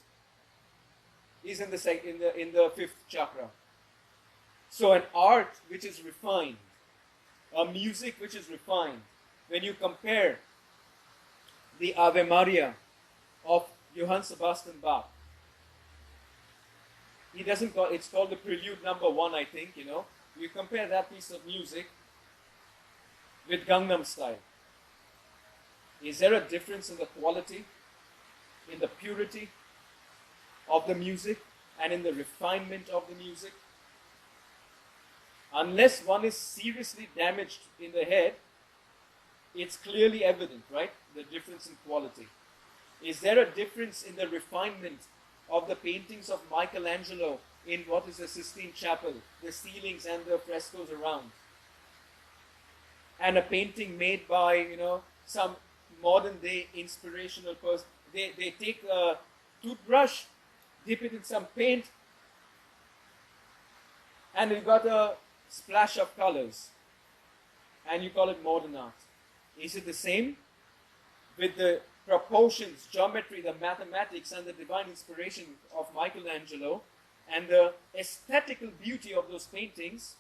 is in the fifth chakra. So an art which is refined, a music which is refined. When you compare the Ave Maria of Johann Sebastian Bach, it's called the Prelude number 1, I think, You compare that piece of music with Gangnam Style. Is there a difference in the quality, in the purity of the music, and in the refinement of the music? Unless one is seriously damaged in the head, it's clearly evident, right? The difference in quality. Is there a difference in the refinement of the paintings of Michelangelo in what is the Sistine Chapel, the ceilings and the frescoes around, and a painting made by, some modern day inspirational person? They take a toothbrush, dip it in some paint, and you got a splash of colors, and you call it modern art. Is it the same with the proportions, geometry, the mathematics, and the divine inspiration of Michelangelo, and the aesthetical beauty of those paintings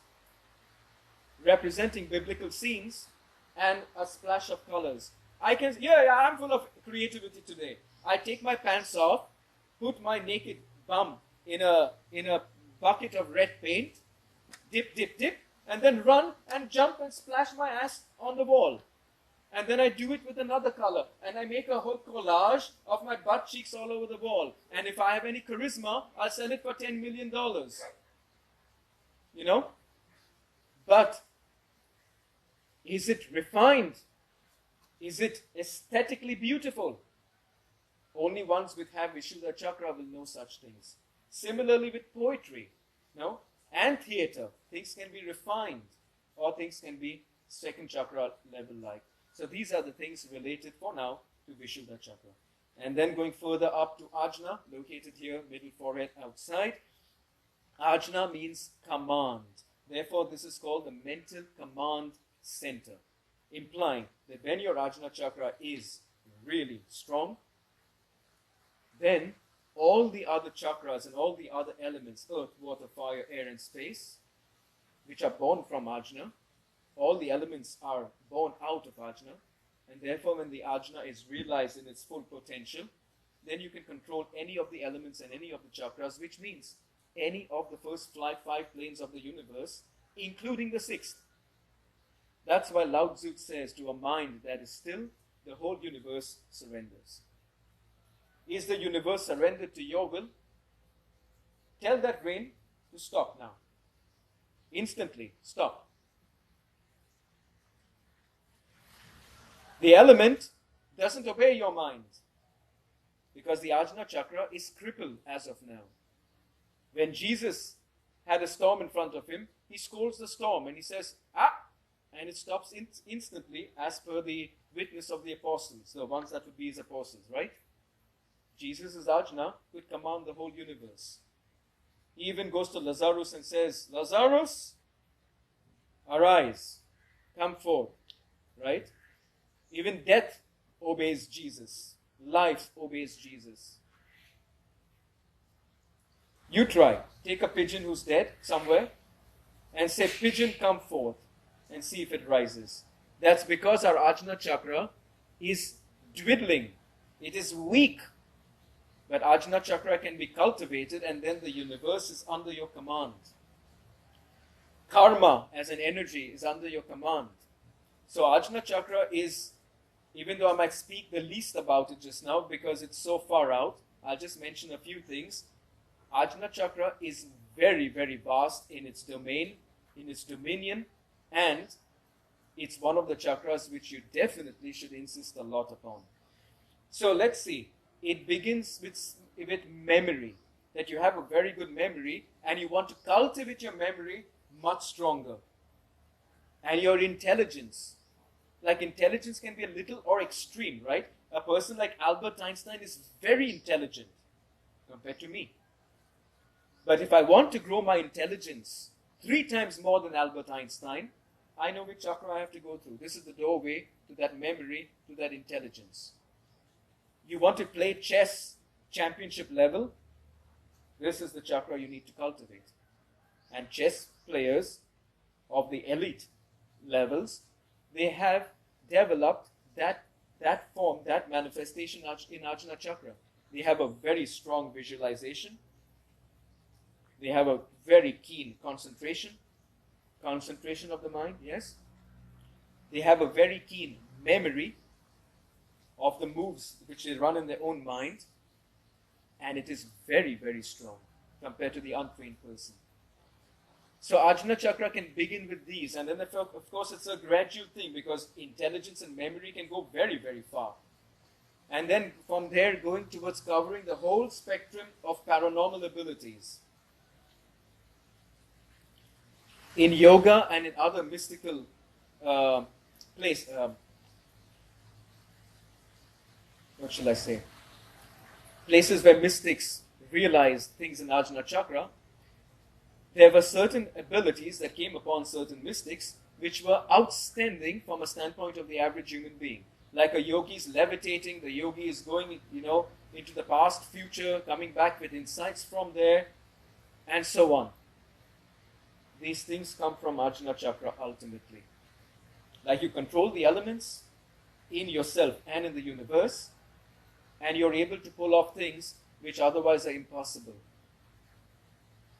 representing biblical scenes, and a splash of colors? I'm full of creativity today. I take my pants off, put my naked bum in a bucket of red paint, dip, and then run and jump and splash my ass on the wall. And then I do it with another color, and I make a whole collage of my butt cheeks all over the wall. And if I have any charisma, I'll sell it for $10 million. But is it refined? Is it aesthetically beautiful? Only ones which have Vishuddha Chakra will know such things. Similarly with poetry, and theater, things can be refined, or things can be second chakra level like. So these are the things related for now to Vishuddha Chakra. And then going further up to Ajna, located here, middle forehead outside. Ajna means command. Therefore, this is called the mental command center, implying that when your Ajna Chakra is really strong, then all the other chakras and all the other elements, earth, water, fire, air, and space, which are born from Ajna, all the elements are born out of Ajna, and therefore when the Ajna is realized in its full potential, then you can control any of the elements and any of the chakras, which means any of the first five planes of the universe, including the sixth. That's why Lao Tzu says, to a mind that is still, the whole universe surrenders. Is the universe surrendered to your will? Tell that rain to stop now. Instantly, stop. The element doesn't obey your mind because the Ajna Chakra is crippled as of now. When Jesus had a storm in front of him, he scolds the storm and he says, and it stops instantly as per the witness of the apostles, the ones that would be his apostles, right? Jesus' Ajna could command the whole universe. He even goes to Lazarus and says, Lazarus, arise, come forth, right? Even death obeys Jesus. Life obeys Jesus. You try. Take a pigeon who's dead somewhere and say, pigeon, come forth, and see if it rises. That's because our Ajna Chakra is dwindling. It is weak. But Ajna Chakra can be cultivated, and then the universe is under your command. Karma as an energy is under your command. So Ajna Chakra is, even though I might speak the least about it just now because it's so far out, I'll just mention a few things. Ajna Chakra is very, very vast in its domain, in its dominion, and it's one of the chakras which you definitely should insist a lot upon. So let's see. It begins with memory, that you have a very good memory and you want to cultivate your memory much stronger. And your intelligence. Like intelligence can be a little or extreme, right? A person like Albert Einstein is very intelligent compared to me. But if I want to grow my intelligence 3 times more than Albert Einstein, I know which chakra I have to go through. This is the doorway to that memory, to that intelligence. You want to play chess championship level, this is the chakra you need to cultivate. And chess players of the elite levels, they have developed that form, that manifestation in Ajna Chakra. They have a very strong visualization. They have a very keen concentration of the mind, yes. They have a very keen memory of the moves which they run in their own mind, and it is very, very strong compared to the untrained person. So Ajna Chakra can begin with these, and then of course it's a gradual thing because intelligence and memory can go very, very far. And then from there going towards covering the whole spectrum of paranormal abilities. In yoga and in other mystical place, what shall I say? Places where mystics realized things in Ajna Chakra, there were certain abilities that came upon certain mystics which were outstanding from a standpoint of the average human being. Like a yogi is levitating, the yogi is going, into the past, future, coming back with insights from there, and so on. These things come from Ajna Chakra ultimately. Like you control the elements in yourself and in the universe, and you're able to pull off things which otherwise are impossible.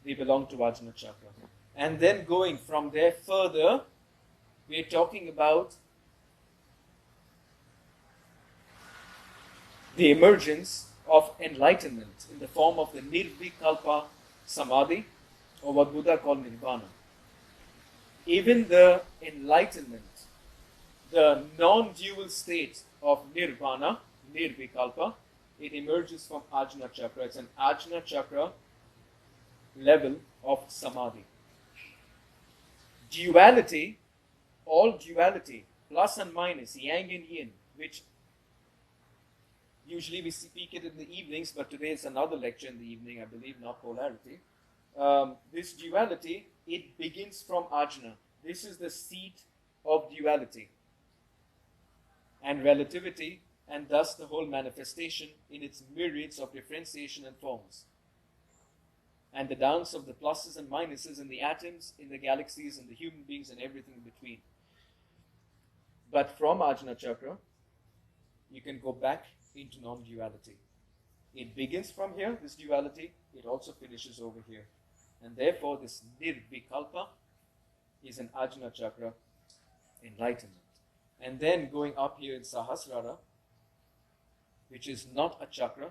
They belong to Ajna Chakra. And then going from there further, we're talking about the emergence of enlightenment in the form of the Nirvikalpa Samadhi, or what Buddha called Nirvana. Even the enlightenment, the non-dual state of Nirvana, Nirvikalpa, it emerges from Ajna Chakra. It's an Ajna Chakra level of Samadhi. Duality, all duality, plus and minus, yang and yin, which usually we speak it in the evenings, but today it's another lecture in the evening, I believe, not polarity. This duality, it begins from Ajna. This is the seat of duality and relativity, and thus the whole manifestation in its myriads of differentiation and forms. And the dance of the pluses and minuses in the atoms, in the galaxies, in the human beings, and everything in between. But from Ajna Chakra, you can go back into non-duality. It begins from here, this duality, it also finishes over here. And therefore, this Nirvikalpa is an Ajna Chakra enlightenment. And then going up here in Sahasrara, which is not a chakra,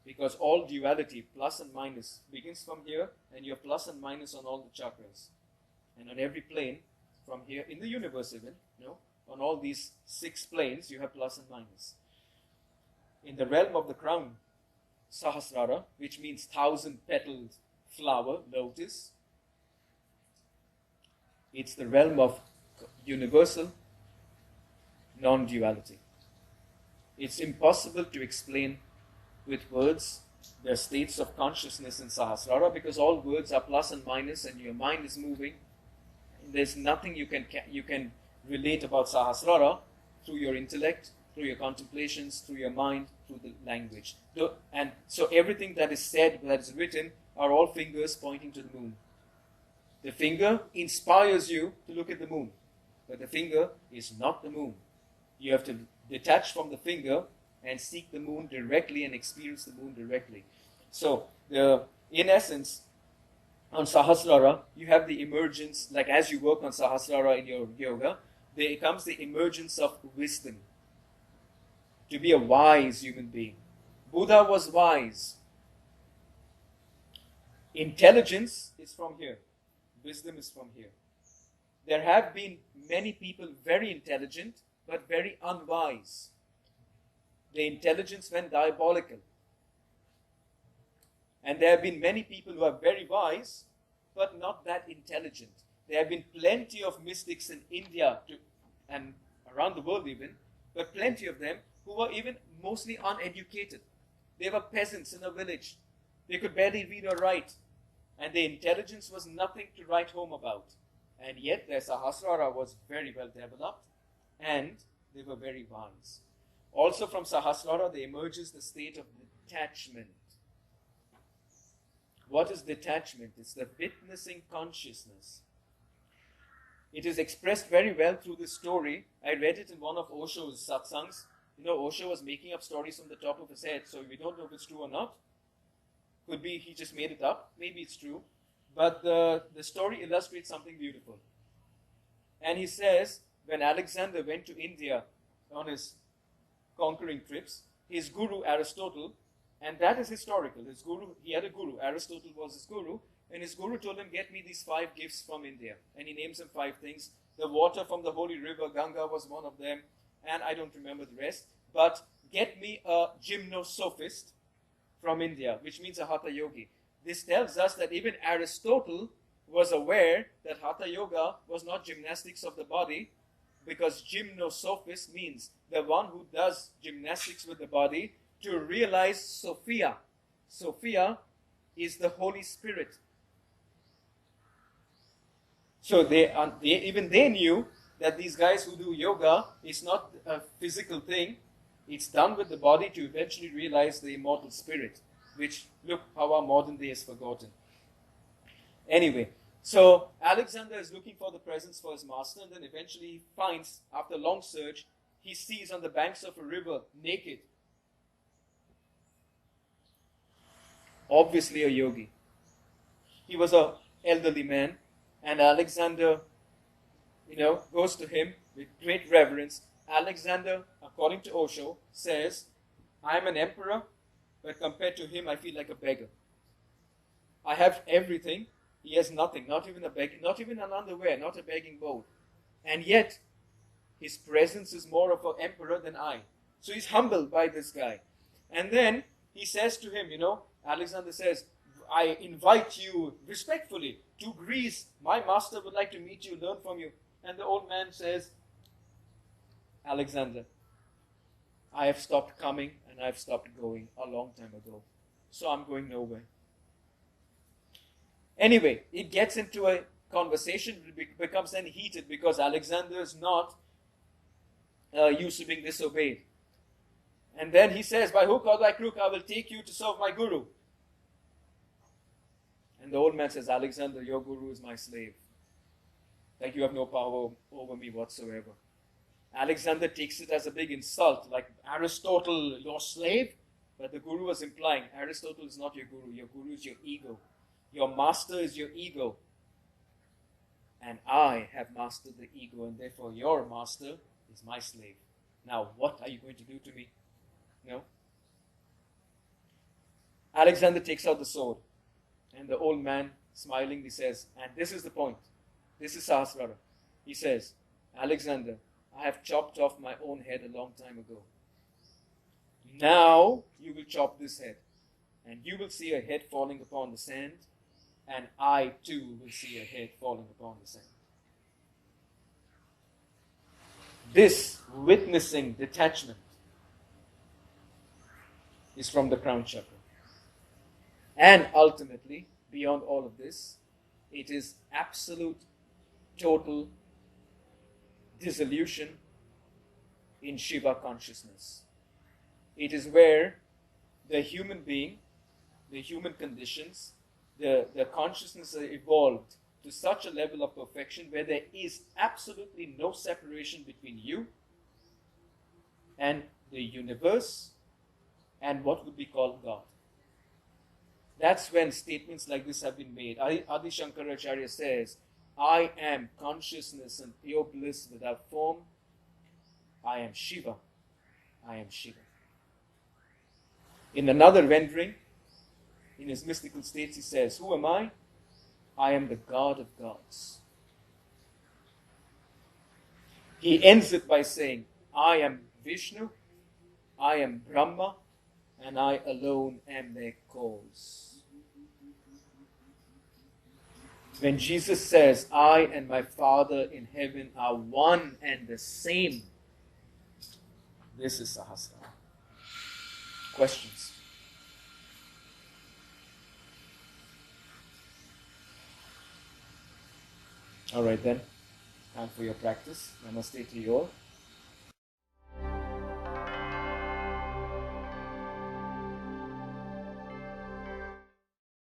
because all duality, plus and minus, begins from here, and you have plus and minus on all the chakras. And on every plane, from here, in the universe even, on all these 6 planes, you have plus and minus. In the realm of the crown, Sahasrara, which means 1,000-petaled flower, lotus, it's the realm of universal non-duality. It's impossible to explain with words the states of consciousness in Sahasrara, because all words are plus and minus, and your mind is moving. There's nothing you can relate about Sahasrara through your intellect, through your contemplations, through your mind, through the language. And so everything that is said, that is written, are all fingers pointing to the moon. The finger inspires you to look at the moon, but the finger is not the moon. You have to detach from the finger and seek the moon directly and experience the moon directly. So, in essence, on Sahasrara, you have the emergence, like as you work on Sahasrara in your yoga, there comes the emergence of wisdom. To be a wise human being. Buddha was wise. Intelligence is from here. Wisdom is from here. There have been many people very intelligent, but very unwise. The intelligence went diabolical. And there have been many people who are very wise, but not that intelligent. There have been plenty of mystics in India and around the world even, but plenty of them who were even mostly uneducated. They were peasants in a village. They could barely read or write. And their intelligence was nothing to write home about. And yet their Sahasrara was very well developed, and they were very wise. Also from Sahasrara there emerges the state of detachment. What is detachment? It's the witnessing consciousness. It is expressed very well through this story. I read it in one of Osho's satsangs. Osho was making up stories from the top of his head, so we don't know if it's true or not. Could be he just made it up. Maybe it's true. But the story illustrates something beautiful. And he says, when Alexander went to India on his conquering trips, his guru Aristotle, and that is historical, his guru, he had a guru, Aristotle was his guru, and his guru told him, get me these 5 gifts from India. And he names him 5 things. The water from the holy river Ganga was one of them, and I don't remember the rest. But get me a gymnosophist from India, which means a Hatha yogi. This tells us that even Aristotle was aware that Hatha yoga was not gymnastics of the body, because gymnosophist means the one who does gymnastics with the body to realize Sophia. Sophia is the Holy Spirit. So even they knew that these guys who do yoga is not a physical thing. It's done with the body to eventually realize the immortal spirit, which, look how our modern day is forgotten. Anyway, so Alexander is looking for the presents for his master, and then eventually he finds, after a long search, he sees on the banks of a river, naked, obviously a yogi. He was an elderly man, and Alexander, goes to him with great reverence. Alexander, according to Osho, says, I am an emperor, but compared to him, I feel like a beggar. I have everything. He has nothing, not even an underwear, not a begging bowl. And yet, his presence is more of an emperor than I. So he's humbled by this guy. And then he says to him, Alexander says, I invite you respectfully to Greece. My master would like to meet you, learn from you. And the old man says, Alexander, I have stopped coming and I have stopped going a long time ago. So I'm going nowhere. Anyway, it gets into a conversation, it becomes then heated because Alexander is not used to being disobeyed. And then he says, by hook or by crook, I will take you to serve my guru. And the old man says, Alexander, your guru is my slave. Like you have no power over me whatsoever. Alexander takes it as a big insult, like Aristotle, your slave. But the guru was implying, Aristotle is not your guru is your ego. Your master is your ego. And I have mastered the ego, and therefore your master is my slave. Now, what are you going to do to me? No. Alexander takes out the sword. And the old man smilingly says, and this is the point. This is Sahasrara. He says, Alexander, I have chopped off my own head a long time ago. Now you will chop this head. And you will see a head falling upon the sand. And I too will see a head falling upon the sand. This witnessing detachment is from the crown chakra. And ultimately, beyond all of this, it is absolute, total dissolution in Shiva consciousness. It is where the human being, the human conditions, the consciousness are evolved to such a level of perfection where there is absolutely no separation between you and the universe and what would be called God. That's when statements like this have been made. Adi Shankaracharya says, I am consciousness and pure bliss without form. I am Shiva. I am Shiva. In another rendering, in his mystical states, he says, who am I? I am the God of gods. He ends it by saying, I am Vishnu, I am Brahma, and I alone am their cause. When Jesus says, I and my Father in heaven are one and the same, this is Sahasrara. Questions? All right then, time for your practice. Namaste to you all.